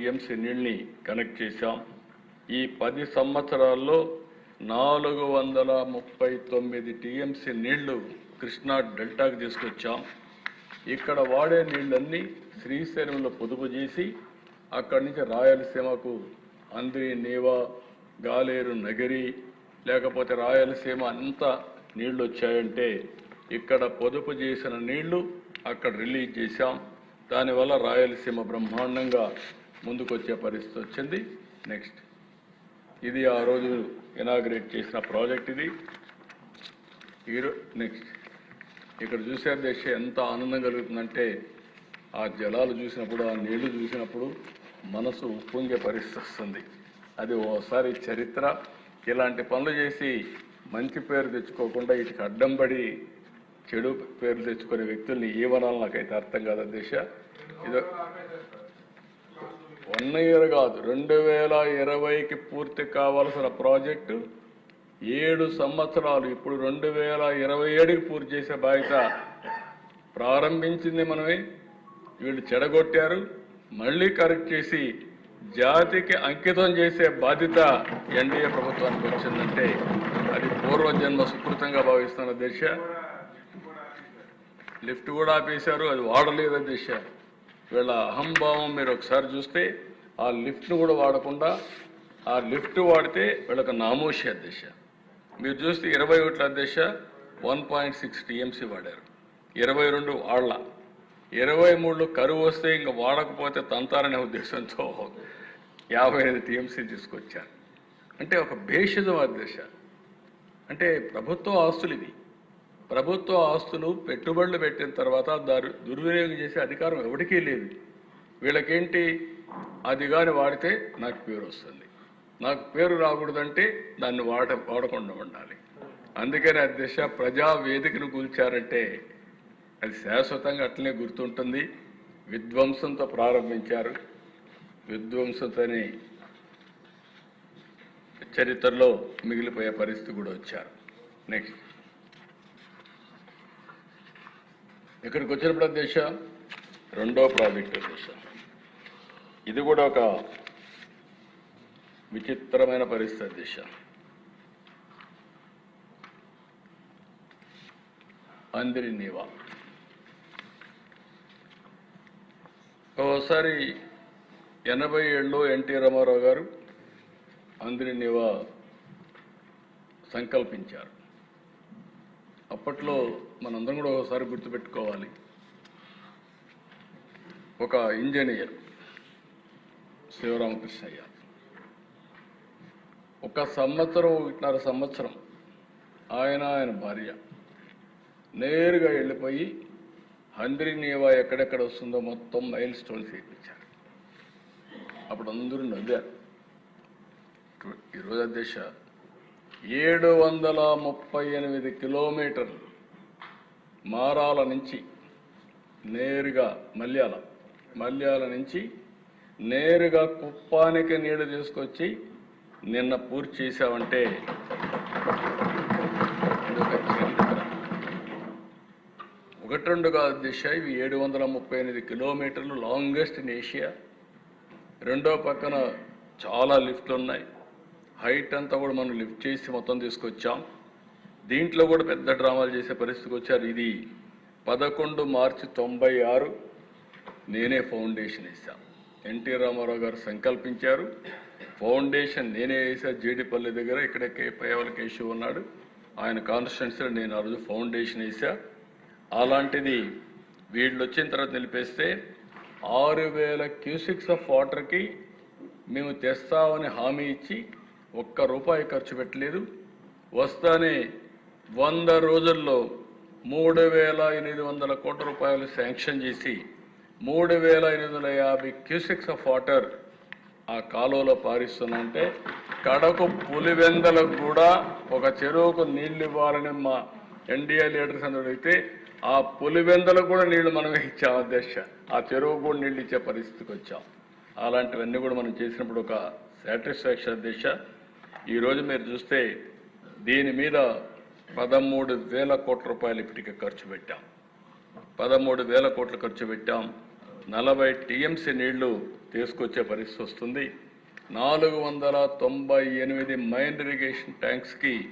TMC నీళ్ళని connect చేశాం. ఈ 10 సంవత్సరాల్లో 439 టీఎంసీ నీళ్లు కృష్ణా డెల్టాకు తీసుకొచ్చాం. ఇక్కడ వాడే నీళ్ళన్నీ శ్రీశైలంలో పొదుపు చేసి అక్కడి నుంచి రాయలసీమకు అంద్రి, నీవా, గాలేరు, నగిరి లేకపోతే రాయలసీమ అంతా నీళ్లు వచ్చాయంటే ఇక్కడ పొదుపు చేసిన నీళ్లు అక్కడ రిలీజ్ చేశాం. దానివల్ల రాయలసీమ బ్రహ్మాండంగా ముందుకొచ్చే పరిస్థితి వచ్చింది. నెక్స్ట్, ఇది ఆ రోజు ఇనాగ్రేట్ చేసిన ప్రాజెక్ట్. ఇది నెక్స్ట్ ఇక్కడ చూసే దేశం ఎంత ఆనందం కలుగుతుందంటే ఆ జలాలు చూసినప్పుడు, ఆ నీళ్లు చూసినప్పుడు మనసు ఉప్పొంగే పరిస్థితి వస్తుంది. అది ఓసారి చరిత్ర. ఇలాంటి పనులు చేసి మంచి పేరు తెచ్చుకోకుండా వీటికి అడ్డంపడి చెడు పేర్లు తెచ్చుకునే వ్యక్తుల్ని ఏమనాలి నాకైతే అర్థం కాదు. అధ్యక్ష, ఇది 1 year కాదు, 2020కి పూర్తి కావాల్సిన ప్రాజెక్టు 7 సంవత్సరాలు, ఇప్పుడు 2027కి పూర్తి చేసే బాధ్యత. ప్రారంభించింది మనమే, వీళ్ళు చెడగొట్టారు, మళ్ళీ కరెక్ట్ చేసి జాతికి అంకితం చేసే బాధ్యత ఎన్డీఏ ప్రభుత్వానికి వచ్చిందంటే అది పూర్వజన్మ సుకృతంగా భావిస్తున్న దేశ. లిఫ్ట్ కూడా ఆపేశారు, అది వాడలేదు దేశ. వీళ్ళ అహంభావం మీరు ఒకసారి చూస్తే ఆ లిఫ్ట్ను కూడా వాడకుండా ఆ లిఫ్ట్ వాడితే వీళ్ళకి నామోషి అధ్యక్ష. మీరు చూస్తే 21 అధ్యక్ష 1.6 టీఎంసీ వాడారు, 22 వాళ్ళ, 23 కరువు వస్తే ఇంకా వాడకపోతే తంతారనే ఉద్దేశంతో 55 టీఎంసీ తీసుకొచ్చారు. అంటే ఒక భేషజం అధ్యక్ష. అంటే ప్రభుత్వ ఆస్తులు ఇవి. ప్రభుత్వ ఆస్తులు పెట్టుబడులు పెట్టిన తర్వాత దుర్వినియోగం చేసే అధికారం ఎవరికీ లేదు. వీళ్ళకేంటి, అది కానీ వాడితే నాకు పేరు వస్తుంది, నాకు పేరు రాకూడదంటే దాన్ని వాడకుండా ఉండాలి. అందుకని అధ్యక్ష ప్రజా వేదికను కూల్చారంటే అది శాశ్వతంగా అట్లనే గుర్తుంటుంది. విధ్వంసంతో ప్రారంభించారు, విధ్వంసంతోనే చరిత్రలో మిగిలిపోయే పరిస్థితి కూడా వచ్చారు. నెక్స్ట్, ఇక్కడికి వచ్చినప్పుడు అధ్యక్ష రెండో ప్రాజెక్టు అధ్యక్ష, ఇది కూడా ఒక విచిత్రమైన పరిస్థితి అధ్యక్ష. అందిరి నీవా ఒకసారి 87లో ఎన్టీ రామారావు గారు అందిరి నీవా సంకల్పించారు. అప్పట్లో మనందరం కూడా ఒకసారి గుర్తుపెట్టుకోవాలి, ఒక ఇంజనీర్ శివరామకృష్ణయ్య 1.5 సంవత్సరం ఆయన భార్య నేరుగా వెళ్ళిపోయి అందిరి నీవా ఎక్కడెక్కడ వస్తుందో మొత్తం మైల్ స్టోన్స్ వేయించారు. అప్పుడు అందరూ నవ్వారు. ఈరోజు అధ్యక్ష 738 కిలోమీటర్లు మారాల నుంచి నేరుగా మల్యాల నుంచి నేరుగా కుప్పానికి నీళ్లు తీసుకొచ్చి నిన్న పూర్తి చేశామంటే ఇదొక చరిత్ర. 1-2 కాదు దిశ, ఇవి 738 కిలోమీటర్లు, లాంగెస్ట్ ఇన్ ఏషియా. రెండో పక్కన చాలా లిఫ్ట్లు ఉన్నాయి. హైట్ అంతా కూడా మనం లిఫ్ట్ చేసి మొత్తం తీసుకొచ్చాం. దీంట్లో కూడా పెద్ద డ్రామాలు చేసే పరిస్థితికి వచ్చారు. ఇది 11 మార్చి 96 నేనే ఫౌండేషన్ వేసాను. ఎన్టీ రామారావు గారు సంకల్పించారు, ఫౌండేషన్ నేనే వేసా. జీడిపల్లి దగ్గర ఇక్కడ పేవల కేశవ్ ఉన్నాడు, ఆయన కాన్స్టిట్యున్సీలో నేను ఆ రోజు ఫౌండేషన్ వేసా. అలాంటిది వీళ్ళు వచ్చిన తర్వాత నిలిపేస్తే 6000 క్యూసిక్స్ ఆఫ్ వాటర్కి మేము తెస్తామని హామీ ఇచ్చి ₹1 ఖర్చు పెట్టలేదు. వస్తానే 100 రోజుల్లో 3800 కోట్ల రూపాయలు శాంక్షన్ చేసి 3850 క్యూసిక్స్ ఆఫ్ వాటర్ ఆ కాలువలో పారిస్తున్నాంటే కడకు పులివెందలకు కూడా ఒక చెరువుకు నీళ్లు ఇవ్వాలని మా ఎన్డీఏ లీడర్స్ అందరూ అడిగితే ఆ పులివెందలకు కూడా నీళ్లు మనమే ఇచ్చాం అధ్యక్ష. ఆ చెరువు కూడా నీళ్ళు ఇచ్చే పరిస్థితికి వచ్చాం. అలాంటివన్నీ కూడా మనం చేసినప్పుడు ఒక సాటిస్ఫాక్షన్ అధ్యక్ష. ఈరోజు మీరు చూస్తే దీని మీద 13,000 కోట్ల రూపాయలు ఇప్పటికే ఖర్చు పెట్టాం. 13,000 కోట్లు ఖర్చు పెట్టాం. 40 టీఎంసీ నీళ్లు తీసుకొచ్చే పరిస్థితి వస్తుంది. 498 మైన్ ఇరిగేషన్ ట్యాంక్స్కి